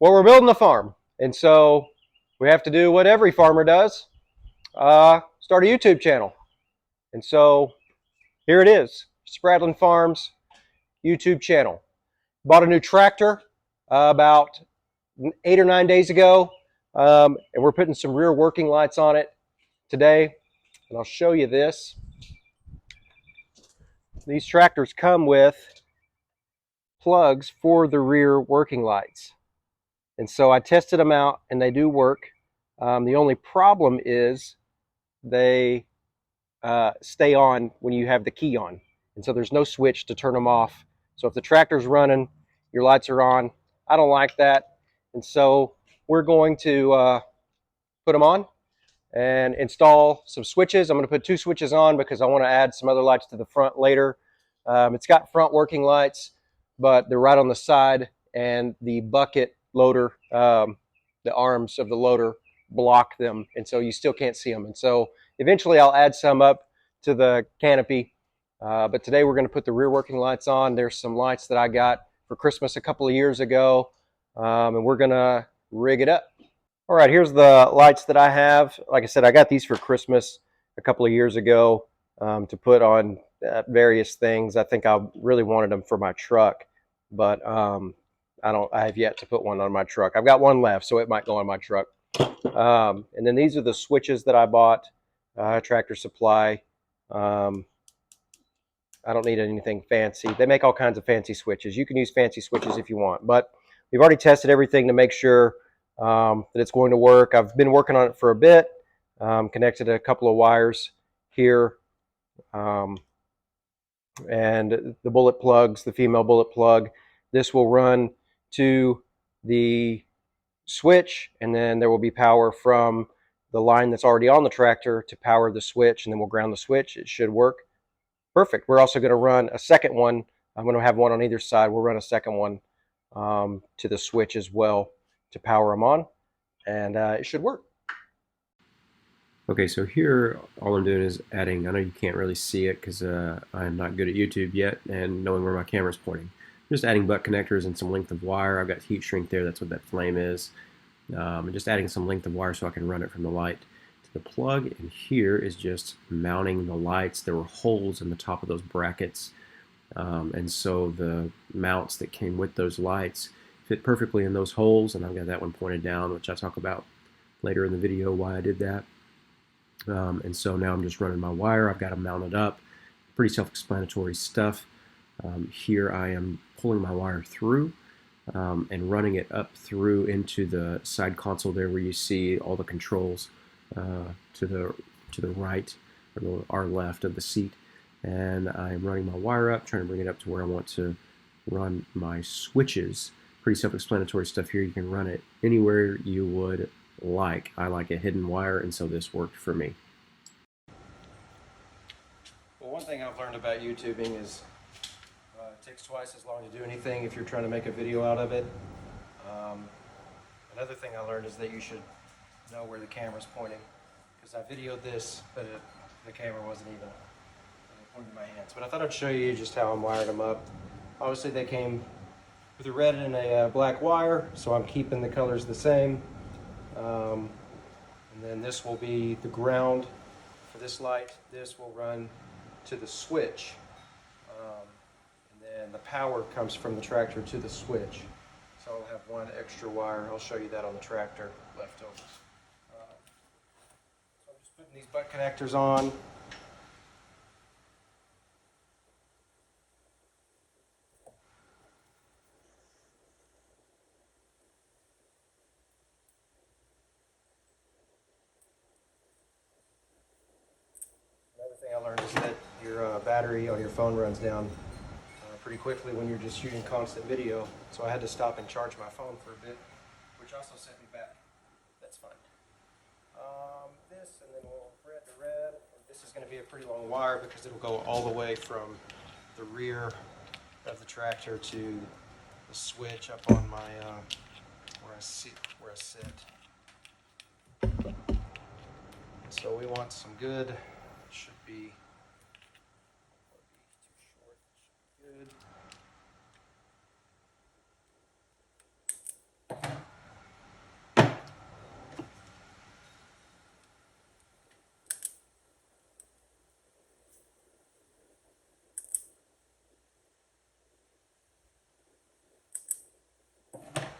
Well, we're building a farm, and so we have to do what every farmer does, start a YouTube channel. And so here it is, Spradlin Farms YouTube channel. Bought a new tractor about 8 or 9 days ago, and we're putting some rear working lights on it today, and I'll show you this. These tractors come with plugs for the rear working lights. And so I tested them out, and they do work. The only problem is they stay on when you have the key on. And so there's no switch to turn them off. So if the tractor's running, your lights are on. I don't like that. And so we're going to put them on and install some switches. I'm going to put 2 switches on because I want to add some other lights to the front later. It's got front working lights, but they're right on the side, and the bucket loader, the arms of the loader block them, and so you still can't see them. And so eventually I'll add some up to the canopy, but today we're going to put the rear working lights on. There's some lights that I got for Christmas a couple of years ago, and we're going to rig it up. All right, here's the lights that I have. Like I said, I got these for Christmas a couple of years ago to put on various things. I think I really wanted them for my truck, but I have yet to put one on my truck. I've got one left, so it might go on my truck. And then these are the switches that I bought, Tractor Supply. I don't need anything fancy. They make all kinds of fancy switches. You can use fancy switches if you want, but we've already tested everything to make sure that it's going to work. I've been working on it for a bit, connected a couple of wires here, and the bullet plugs, the female bullet plug. This will run to the switch, and then there will be power from the line that's already on the tractor to power the switch, and then we'll ground the switch. It should work perfect. We're also going to run a second one. I'm going to have one on either side. We'll run a second one to the switch as well to power them on, and it should work. Okay, so here all I'm doing is adding, I know you can't really see it because I'm not good at YouTube yet and knowing where my camera's pointing. I'm just adding butt connectors and some length of wire. I've got heat shrink there, that's what that flame is. And just adding some length of wire so I can run it from the light to the plug. And here is just mounting the lights. There were holes in the top of those brackets. And so the mounts that came with those lights fit perfectly in those holes, and I've got that one pointed down, which I'll talk about later in the video why I did that. And so now I'm just running my wire. I've got them mounted up. Pretty self-explanatory stuff. Here I am pulling my wire through and running it up through into the side console there where you see all the controls to the right or our left of the seat. And I'm running my wire up, trying to bring it up to where I want to run my switches. Pretty self-explanatory stuff here. You can run it anywhere you would like. I like a hidden wire, and so this worked for me. Well, one thing I've learned about YouTubing is it takes twice as long to do anything if you're trying to make a video out of it. Another thing I learned is that you should know where the camera's pointing, because I videoed this, but the camera wasn't even pointing to my hands. But I thought I'd show you just how I'm wired them up. Obviously they came with a red and a black wire, so I'm keeping the colors the same. And then this will be the ground for this light. This will run to the switch. And then the power comes from the tractor to the switch. So I'll have one extra wire. I'll show you that on the tractor left over. So I'm just putting these butt connectors on. Another thing I learned is that your battery on your phone runs down pretty quickly when you're just shooting constant video. So I had to stop and charge my phone for a bit, which also set me back. That's fine. This, and then we'll thread the red. This is going to be a pretty long wire because it'll go all the way from the rear of the tractor to the switch up on my where I sit. So we want some good. Should be too short. Should be good.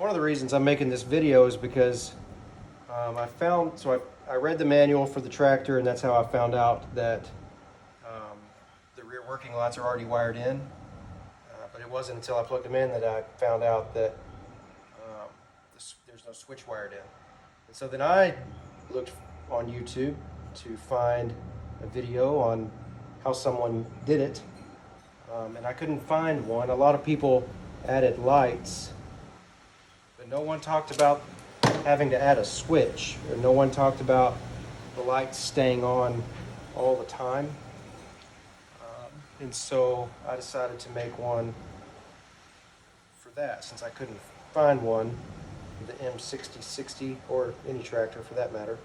One of the reasons I'm making this video is because I read the manual for the tractor, and that's how I found out that the rear working lights are already wired in. But it wasn't until I plugged them in that I found out that there's no switch wired in. And so then I looked on YouTube to find a video on how someone did it, and I couldn't find one. A lot of people added lights, but no one talked about having to add a switch, or no one talked about the lights staying on all the time. And so I decided to make one for that, since I couldn't find one for the M6060, or any tractor for that matter.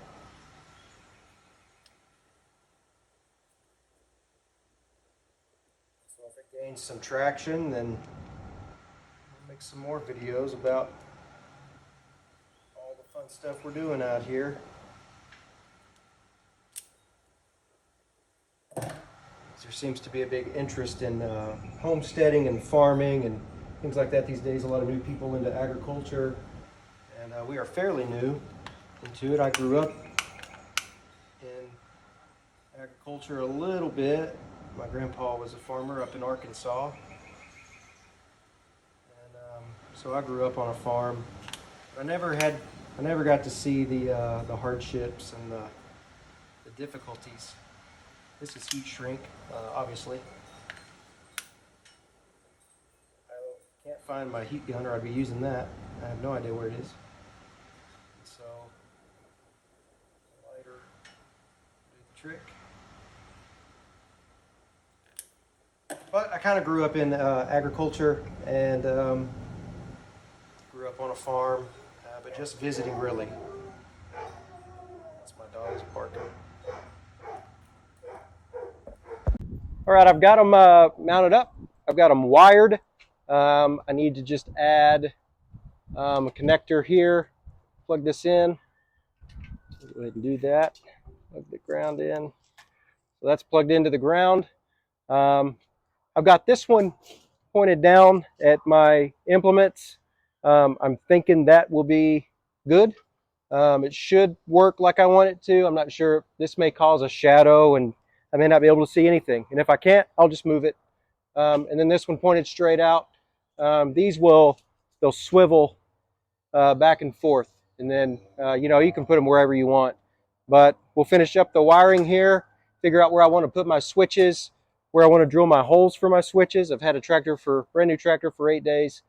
So if it gains some traction, then I'll make some more videos about all the fun stuff we're doing out here. There seems to be a big interest in homesteading and farming and things like that these days. A lot of new people into agriculture, and we are fairly new into it. I grew up in agriculture a little bit. My grandpa was a farmer up in Arkansas, and so I grew up on a farm. I never got to see the hardships and the difficulties. This is heat shrink, obviously. I can't find my heat gun, or I'd be using that. I have no idea where it is. So, lighter do the trick. But I kind of grew up in agriculture, and grew up on a farm, but just visiting, really. That's my dog's barking. All right, I've got them mounted up. I've got them wired. I need to just add a connector here. Plug this in. Go ahead and do that. Plug the ground in. So that's plugged into the ground. I've got this one pointed down at my implements. I'm thinking that will be good. It should work like I want it to. I'm not sure. This may cause a shadow, and I may not be able to see anything. And if I can't, I'll just move it. And then this one pointed straight out. They'll swivel back and forth. And then, you can put them wherever you want. But we'll finish up the wiring here, figure out where I want to put my switches, where I want to drill my holes for my switches. I've had a brand new tractor for 8 days,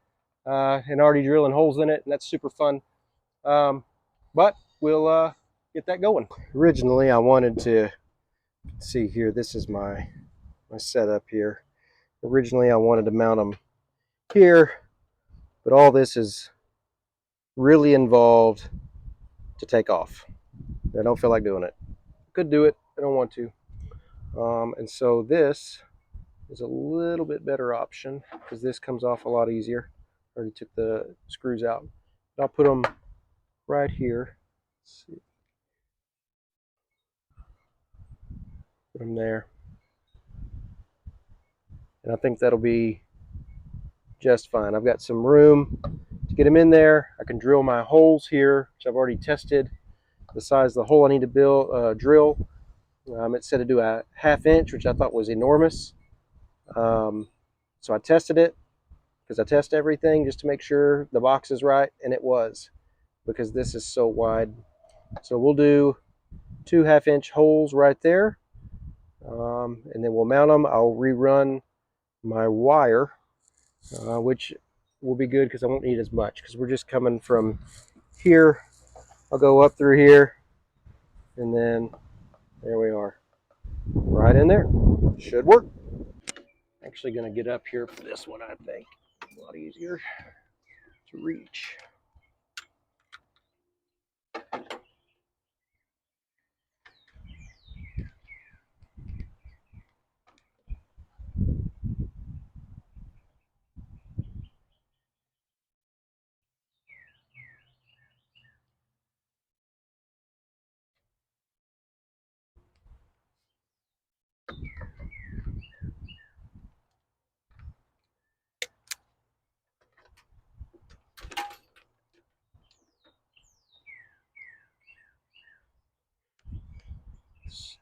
and already drilling holes in it, and that's super fun. But we'll get that going. Originally, I wanted to see here. This is my setup here. Originally, I wanted to mount them here, but all this is really involved to take off. I don't feel like doing it. Could do it. I don't want to. And so this is a little bit better option, because this comes off a lot easier. Already took the screws out. But I'll put them right here. Let's see. Put them there. And I think that'll be just fine. I've got some room to get them in there. I can drill my holes here, which I've already tested. The size of the hole I need to drill. It said to do a 1/2 inch, which I thought was enormous. So I tested it, because I test everything just to make sure the box is right, and it was, because this is so wide. So we'll do 2 1/2 inch holes right there, and then we'll mount them. I'll rerun my wire, which will be good because I won't need as much, because we're just coming from here. I'll go up through here, and then there we are, right in there. Should work. Actually going to get up here for this one, I think. A lot easier to reach.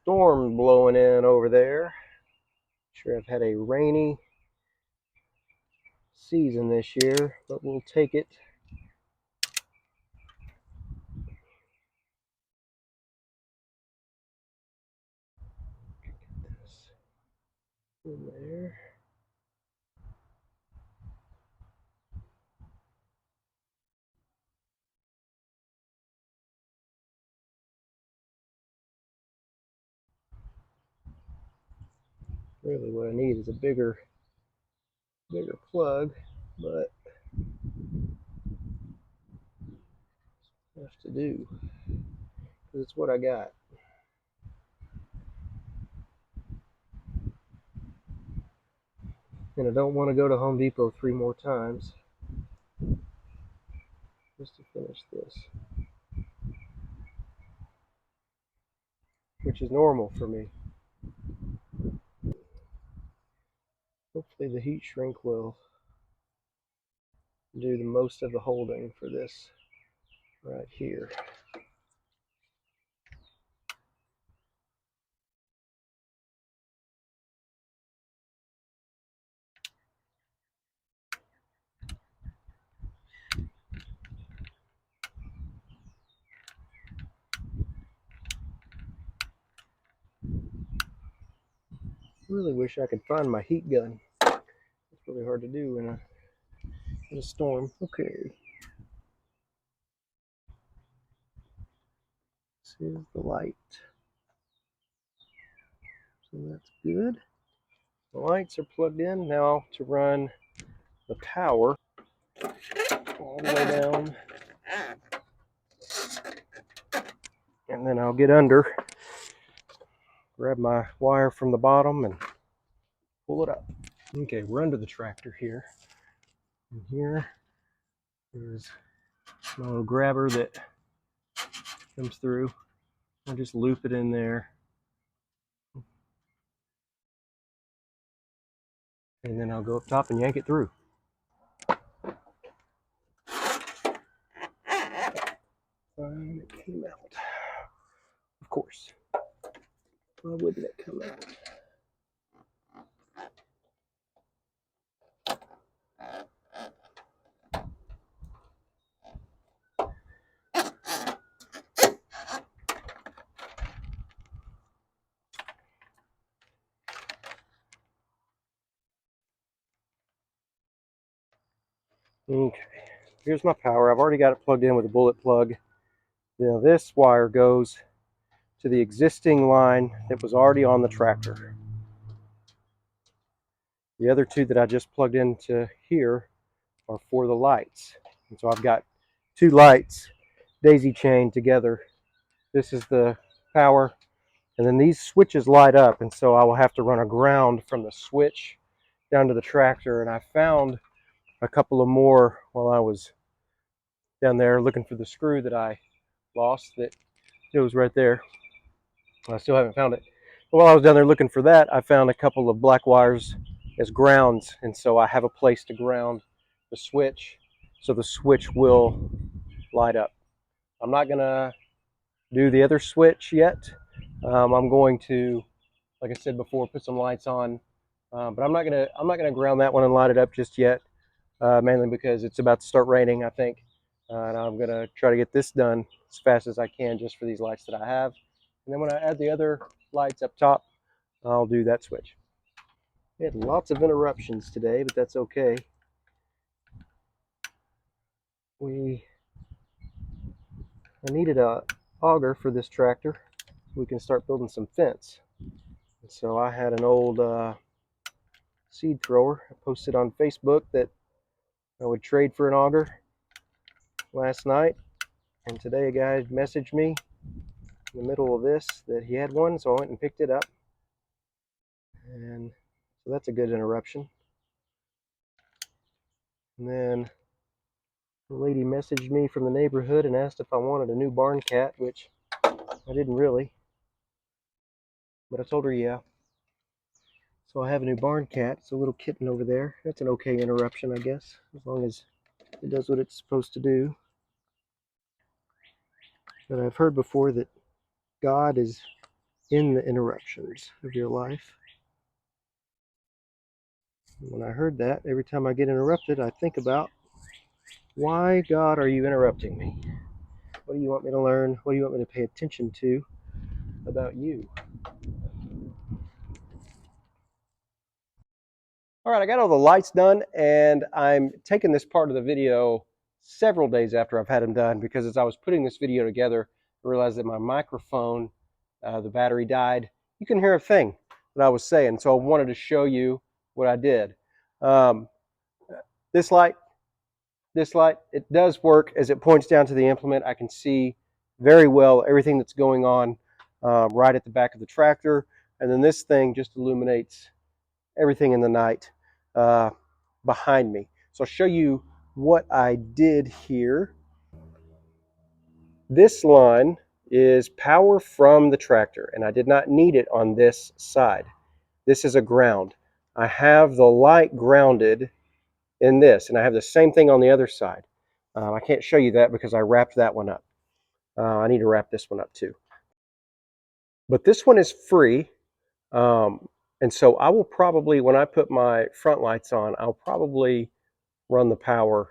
storm blowing in over there. Sure, I've had a rainy season this year, but we'll take it. Get this in there. Really what I need is a bigger plug, but I have to do because it's what I got. And I don't want to go to Home Depot 3 more times just to finish this, which is normal for me. Hopefully the heat shrink will do the most of the holding for this right here. Really wish I could find my heat gun. It's really hard to do in a storm. Okay. This is the light. So that's good. The lights are plugged in now to run the power all the way down. And then I'll get under, grab my wire from the bottom and pull it up. Okay, we're under the tractor here. And here is my little grabber that comes through. I'll just loop it in there. And then I'll go up top and yank it through. And it came out. Of course. Why wouldn't it come out? Okay, here's my power. I've already got it plugged in with a bullet plug. Now this wire goes to the existing line that was already on the tractor. The other two that I just plugged into here are for the lights. And so I've got two lights daisy chained together. This is the power, and then these switches light up, and so I will have to run a ground from the switch down to the tractor. And I found a couple of more while I was down there looking for the screw that I lost. That it was right there. I still haven't found it. But while I was down there looking for that, I found a couple of black wires as grounds, and so I have a place to ground the switch, so the switch will light up. I'm not gonna do the other switch yet. I'm going to, like I said before, put some lights on, but I'm not gonna ground that one and light it up just yet. Mainly because it's about to start raining, I think, and I'm gonna try to get this done as fast as I can just for these lights that I have. And then when I add the other lights up top, I'll do that switch. We had lots of interruptions today, but that's okay. I needed a auger for this tractor so we can start building some fence. And so I had an old seed thrower. I posted on Facebook that I would trade for an auger last night, and today a guy messaged me in the middle of this that he had one, so I went and picked it up. And so that's a good interruption. And then the lady messaged me from the neighborhood and asked if I wanted a new barn cat, which I didn't really, but I told her yeah. So I have a new barn cat. It's a little kitten over there. That's an okay interruption, I guess, as long as it does what it's supposed to do. But I've heard before that God is in the interruptions of your life. When I heard that, every time I get interrupted, I think about, why, God, are you interrupting me? What do you want me to learn? What do you want me to pay attention to about you? All right, I got all the lights done, and I'm taking this part of the video several days after I've had them done, because as I was putting this video together, I realized that my microphone, the battery died. You can hear a thing that I was saying, so I wanted to show you what I did. Um, this light, it does work. As it points down to the implement, I can see very well everything that's going on right at the back of the tractor. And then this thing just illuminates everything in the night behind me. So I'll show you what I did here. This line is power from the tractor, and I did not need it on this side. This is a ground. I have the light grounded in this, and I have the same thing on the other side. I can't show you that because I wrapped that one up. I need to wrap this one up too. But this one is free, and so I will probably, when I put my front lights on, I'll probably run the power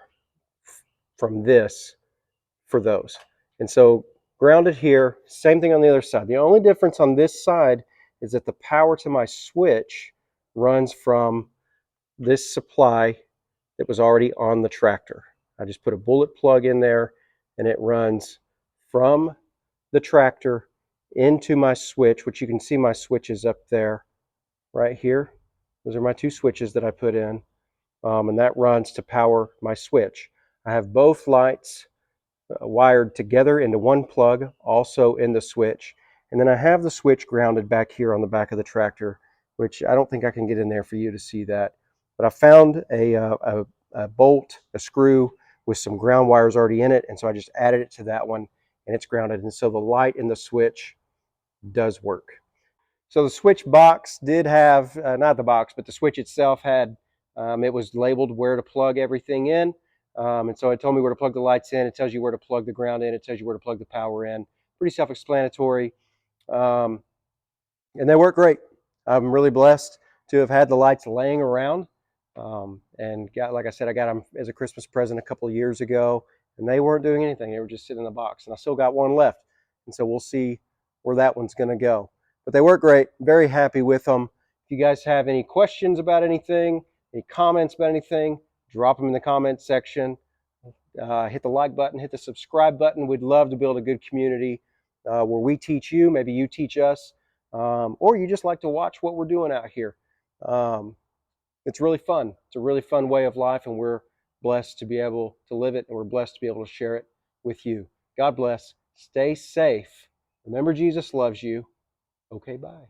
from this for those. And so grounded here, same thing on the other side. The only difference on this side is that the power to my switch runs from this supply that was already on the tractor. I just put a bullet plug in there, and it runs from the tractor into my switch, which you can see my switches up there right here. Those are my two switches that I put in, and that runs to power my switch. I have both lights wired together into one plug, also in the switch. And then I have the switch grounded back here on the back of the tractor, which I don't think I can get in there for you to see that. But I found a bolt, a screw with some ground wires already in it, and so I just added it to that one, and it's grounded. And so the light in the switch does work. So the switch box did have, not the box, but the switch itself had, it was labeled where to plug everything in. And so it told me where to plug the lights in. It tells you where to plug the ground in. It tells you where to plug the power in. Pretty self-explanatory. Um, and they work great. I'm really blessed to have had the lights laying around. And like I said, I got them as a Christmas present a couple of years ago, and they weren't doing anything. They were just sitting in the box. And I still got one left. And so we'll see where that one's going to go. But they work great. Very happy with them. If you guys have any questions about anything, any comments about anything, drop them in the comments section. Hit the like button, hit the subscribe button. We'd love to build a good community where we teach you, maybe you teach us, or you just like to watch what we're doing out here. It's really fun. It's a really fun way of life, and we're blessed to be able to live it, and we're blessed to be able to share it with you. God bless. Stay safe. Remember, Jesus loves you. Okay, bye.